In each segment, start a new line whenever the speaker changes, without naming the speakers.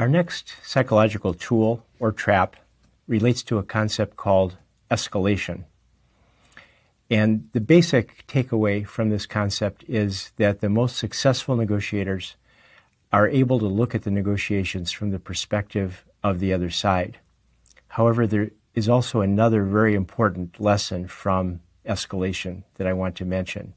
Our next psychological tool or trap relates to a concept called escalation. And the basic takeaway from this concept is that the most successful negotiators are able to look at the negotiations from the perspective of the other side. However, there is also another very important lesson from escalation that I want to mention.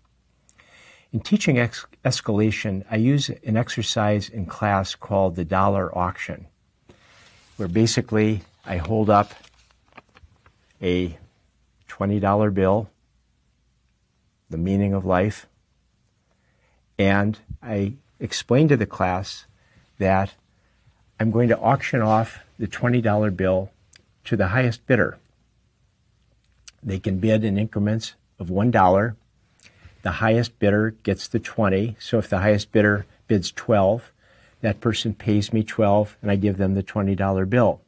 In teaching escalation, I use an exercise in class called the dollar auction, where basically I hold up a $20 bill, the meaning of life, and I explain to the class that I'm going to auction off the $20 bill to the highest bidder. They can bid in increments of $1. The highest bidder gets the 20. So if the highest bidder bids 12, that person pays me 12 and I give them the $20 bill.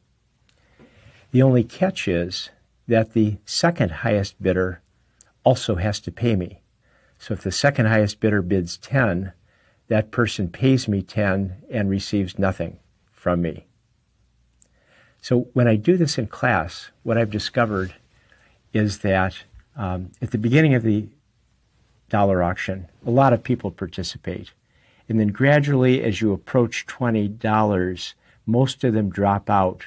The only catch is that the second highest bidder also has to pay me. So if the second highest bidder bids 10, that person pays me 10 and receives nothing from me. So when I do this in class, what I've discovered is that at the beginning of the dollar auction, a lot of people participate. And then gradually, as you approach $20, most of them drop out.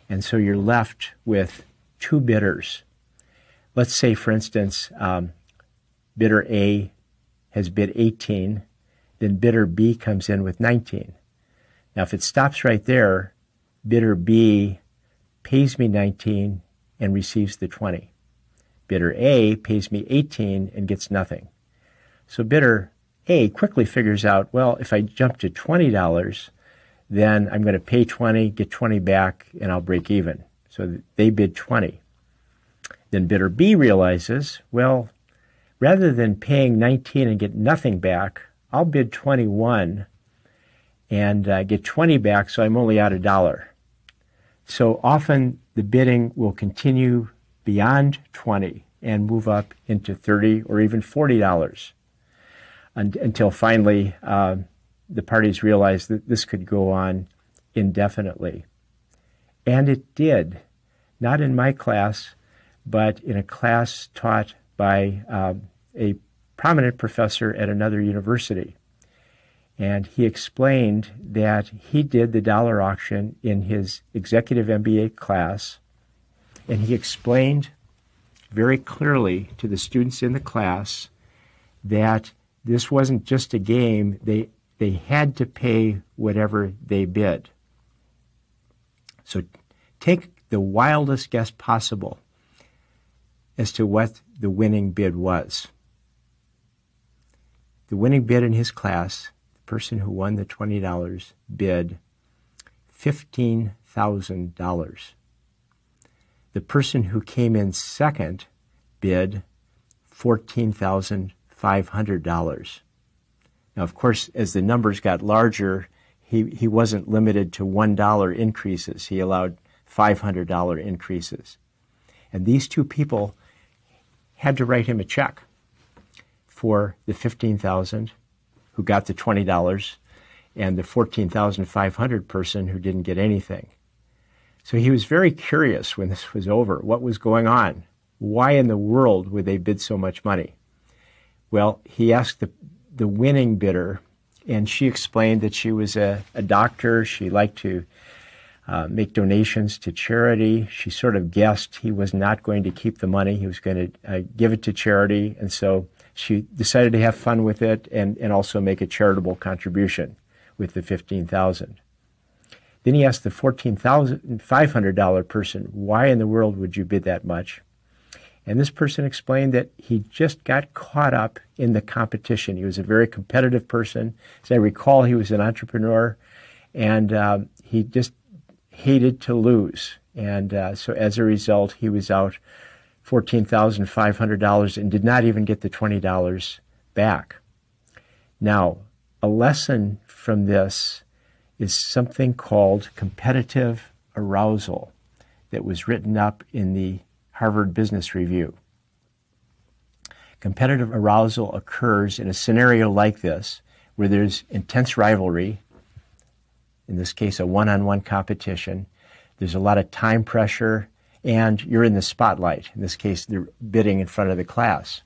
And so you're left with two bidders. Let's say, for instance, bidder A has bid 18, then bidder B comes in with 19. Now, if it stops right there, bidder B pays me 19 and receives the 20. Bidder A pays me 18 and gets nothing. So bidder A quickly figures out, well, if I jump to $20, then I'm going to pay 20, get 20 back, and I'll break even. So they bid 20. Then bidder B realizes, well, rather than paying 19 and get nothing back, I'll bid 21 and get 20 back, so I'm only out $1. So often the bidding will continue beyond 20 and move up into $30 or even $40 until finally the parties realized that this could go on indefinitely. And it did, not in my class, but in a class taught by a prominent professor at another university. And he explained that he did the dollar auction in his executive MBA class, and he explained very clearly to the students in the class that this wasn't just a game. They had to pay whatever they bid. So take the wildest guess possible as to what the winning bid was. The winning bid in his class, the person who won the $20, bid $15,000. The person who came in second bid $14,500. Now, of course, as the numbers got larger, he wasn't limited to $1 increases. He allowed $500 increases. And these two people had to write him a check for the $15,000 who got the $20 and the $14,500 person who didn't get anything. So he was very curious when this was over. What was going on? Why in the world would they bid so much money? Well, he asked the winning bidder, and she explained that she was a doctor. She liked to make donations to charity. She sort of guessed he was not going to keep the money. He was going to give it to charity. And so she decided to have fun with it and also make a charitable contribution with the $15,000. Then he asked the $14,500 person, why in the world would you bid that much? And this person explained that he just got caught up in the competition. He was a very competitive person. As I recall, he was an entrepreneur, and he just hated to lose. And so as a result, he was out $14,500 and did not even get the $20 back. Now, a lesson from this is something called competitive arousal that was written up in the Harvard Business Review. Competitive arousal occurs in a scenario like this, where there's intense rivalry, in this case, a one-on-one competition. There's a lot of time pressure, and you're in the spotlight. In this case, they're bidding in front of the class.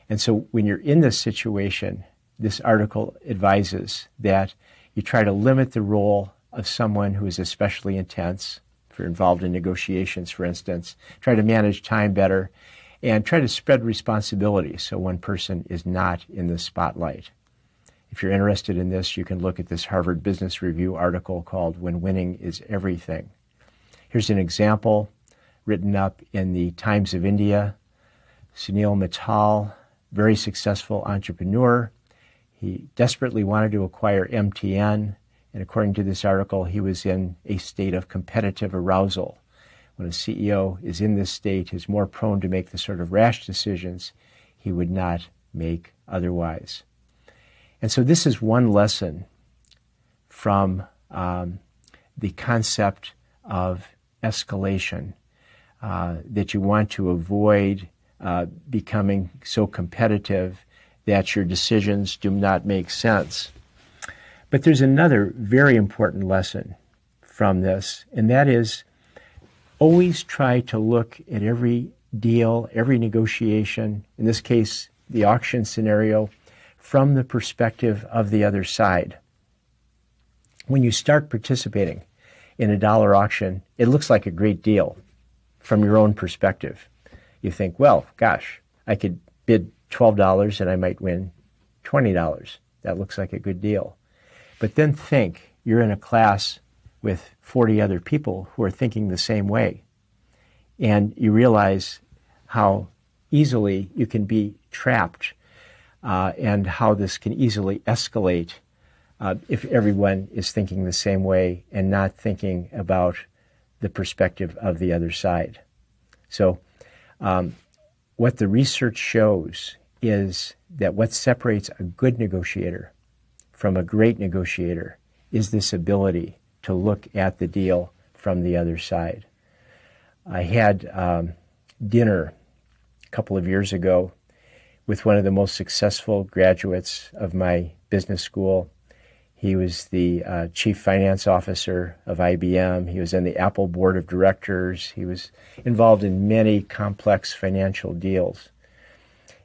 And so when you're in this situation, this article advises that you try to limit the role of someone who is especially intense, if you're involved in negotiations, for instance, try to manage time better, and try to spread responsibility so one person is not in the spotlight. If you're interested in this, you can look at this Harvard Business Review article called When Winning is Everything. Here's an example written up in the Times of India. Sunil Mittal, very successful entrepreneur. He desperately wanted to acquire MTN, and according to this article, he was in a state of competitive arousal. When a CEO is in this state, is more prone to make the sort of rash decisions he would not make otherwise. And so this is one lesson from the concept of escalation, that you want to avoid becoming so competitive that your decisions do not make sense. But there's another very important lesson from this, and that is always try to look at every deal, every negotiation, in this case, the auction scenario, from the perspective of the other side. When you start participating in a dollar auction, it looks like a great deal from your own perspective. You think, well, gosh, I could bid $12 and I might win $20. That looks like a good deal. But then think, you're in a class with 40 other people who are thinking the same way. And you realize how easily you can be trapped and how this can easily escalate if everyone is thinking the same way and not thinking about the perspective of the other side. So what the research shows is that what separates a good negotiator from a great negotiator is this ability to look at the deal from the other side. I had dinner a couple of years ago with one of the most successful graduates of my business school. He was the chief finance officer of IBM. He was in the Apple board of directors. He was involved in many complex financial deals.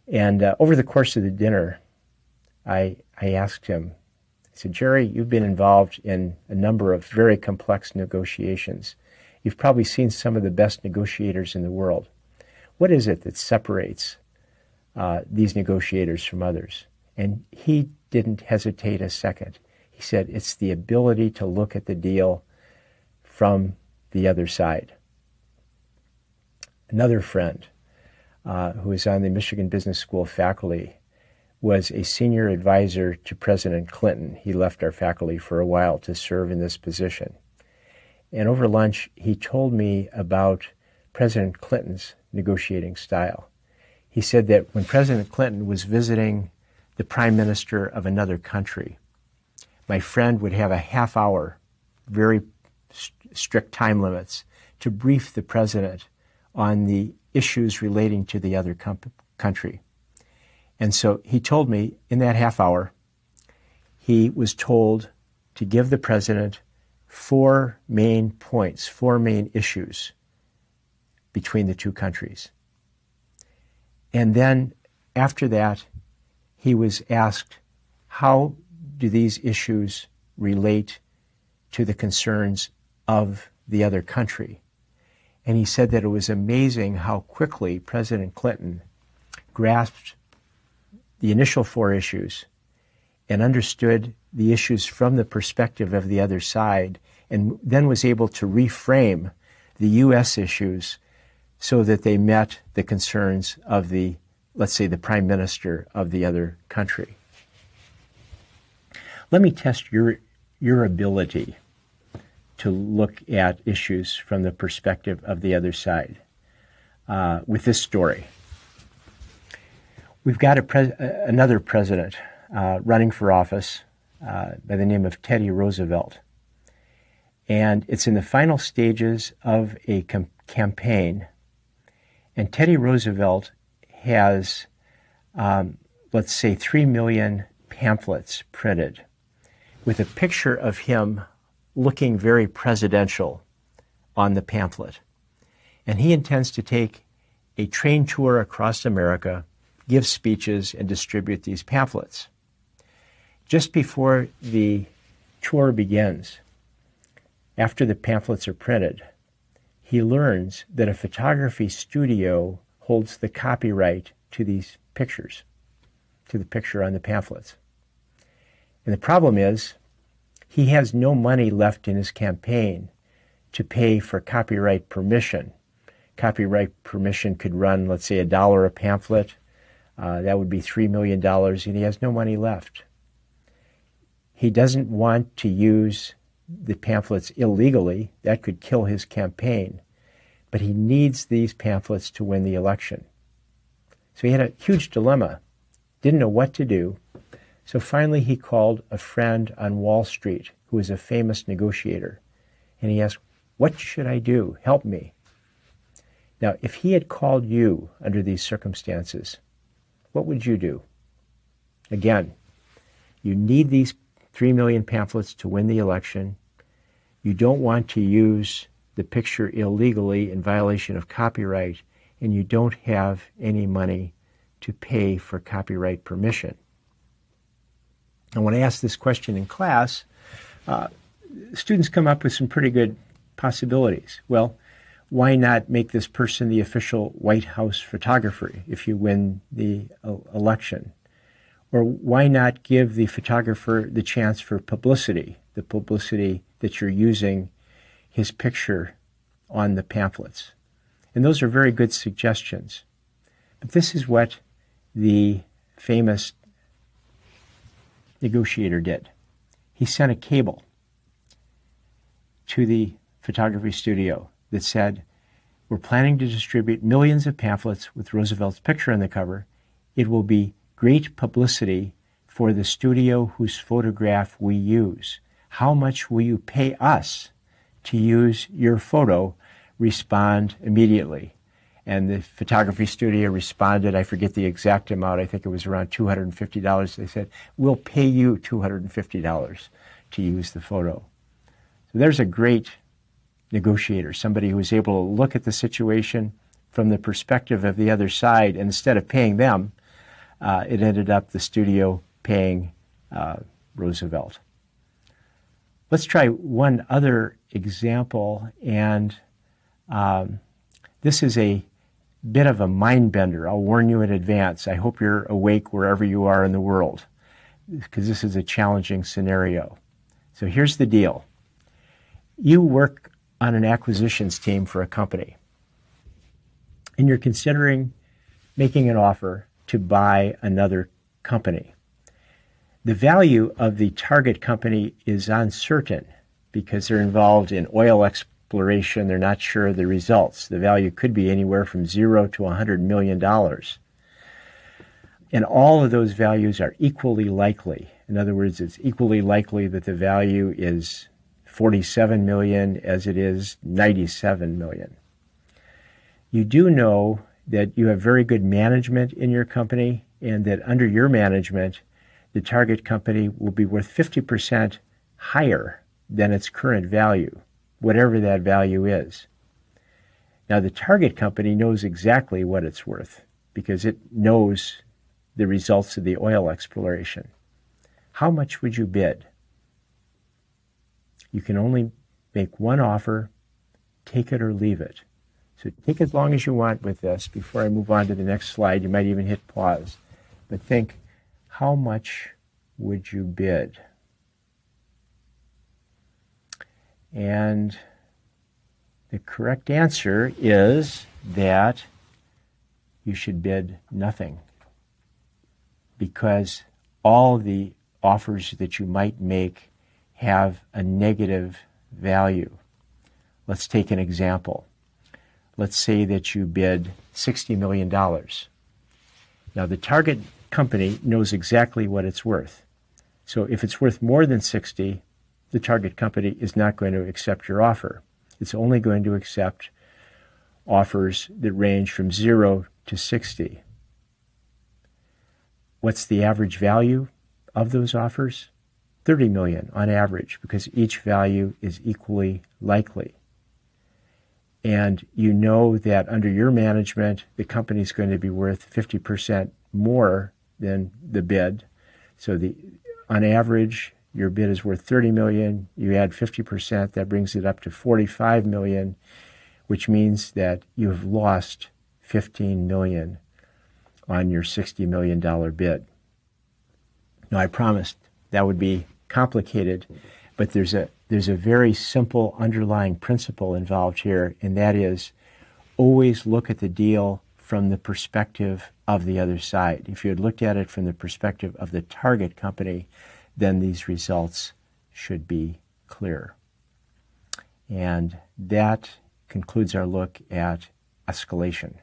And over the course of the dinner, I asked him, I said, Jerry, you've been involved in a number of very complex negotiations. You've probably seen some of the best negotiators in the world. What is it that separates these negotiators from others? And he didn't hesitate a second. He said, it's the ability to look at the deal from the other side. Another friend who is on the Michigan Business School faculty was a senior advisor to President Clinton. He left our faculty for a while to serve in this position. And over lunch, he told me about President Clinton's negotiating style. He said that when President Clinton was visiting the prime minister of another country, my friend would have a half hour, very strict time limits, to brief the president on the issues relating to the other country. And so he told me in that half hour, he was told to give the president 4 main points, 4 main issues between the two countries. And then after that, he was asked, how do these issues relate to the concerns of the other country? And he said that it was amazing how quickly President Clinton grasped the initial 4 issues and understood the issues from the perspective of the other side, and then was able to reframe the U.S. issues so that they met the concerns of the, let's say, the prime minister of the other country. Let me test your ability to look at issues from the perspective of the other side with this story. We've got another president running for office by the name of Teddy Roosevelt. And it's in the final stages of a campaign. And Teddy Roosevelt has, let's say, 3 million pamphlets printed with a picture of him looking very presidential on the pamphlet. And he intends to take a train tour across America, give speeches, and distribute these pamphlets. Just before the tour begins, after the pamphlets are printed, he learns that a photography studio holds the copyright to these pictures, to the picture on the pamphlets. And the problem is, he has no money left in his campaign to pay for copyright permission. Copyright permission could run, let's say, $1 a pamphlet. That would be $3 million, and he has no money left. He doesn't want to use the pamphlets illegally. That could kill his campaign. But he needs these pamphlets to win the election. So he had a huge dilemma, didn't know what to do. So finally he called a friend on Wall Street who was a famous negotiator. And he asked, "What should I do? Help me." Now, if he had called you under these circumstances, what would you do? Again, you need these 3 million pamphlets to win the election. You don't want to use the picture illegally in violation of copyright, and you don't have any money to pay for copyright permission. And when I ask this question in class, students come up with some pretty good possibilities. Well, why not make this person the official White House photographer if you win the election? Or why not give the photographer the chance for publicity, the publicity that you're using his picture on the pamphlets? And those are very good suggestions. But this is what the famous negotiator did. He sent a cable to the photography studio that said, "We're planning to distribute millions of pamphlets with Roosevelt's picture on the cover. It will be great publicity for the studio whose photograph we use. How much will you pay us to use your photo? Respond immediately." And the photography studio responded, I forget the exact amount, I think it was around $250. They said, "We'll pay you $250 to use the photo." So there's a great negotiator, somebody who was able to look at the situation from the perspective of the other side, and instead of paying them, it ended up the studio paying Roosevelt. Let's try one other example, and this is a bit of a mind bender. I'll warn you in advance. I hope you're awake wherever you are in the world, because this is a challenging scenario. So here's the deal. You work on an acquisitions team for a company, and you're considering making an offer to buy another company. The value of the target company is uncertain because they're involved in oil exploration. They're not sure of the results. The value could be anywhere from $0 to $100 million. And all of those values are equally likely. In other words, it's equally likely that the value is $47 million as it is $97 million. You do know that you have very good management in your company, and that under your management, the target company will be worth 50% higher than its current value, whatever that value is. Now, the target company knows exactly what it's worth because it knows the results of the oil exploration. How much would you bid? You can only make one offer, take it or leave it. So take as long as you want with this. Before I move on to the next slide, you might even hit pause. But think, how much would you bid? And the correct answer is that you should bid nothing, because all the offers that you might make have a negative value. Let's take an example. Let's say that you bid $60 million. Now, the target company knows exactly what it's worth. So if it's worth more than 60, the target company is not going to accept your offer. It's only going to accept offers that range from 0 to 60. What's the average value of those offers? 30 million on average because each value is equally likely. And you know that under your management, the company is going to be worth 50% more than the bid. So on average, your bid is worth 30 million. You add 50%, that brings it up to 45 million, which means that you have lost 15 million on your $60 million bid. Now, I promised that would be complicated, but there's a very simple underlying principle involved here, and that is always look at the deal from the perspective of the other side. If you had looked at it from the perspective of the target company, then these results should be clear. And that concludes our look at escalation.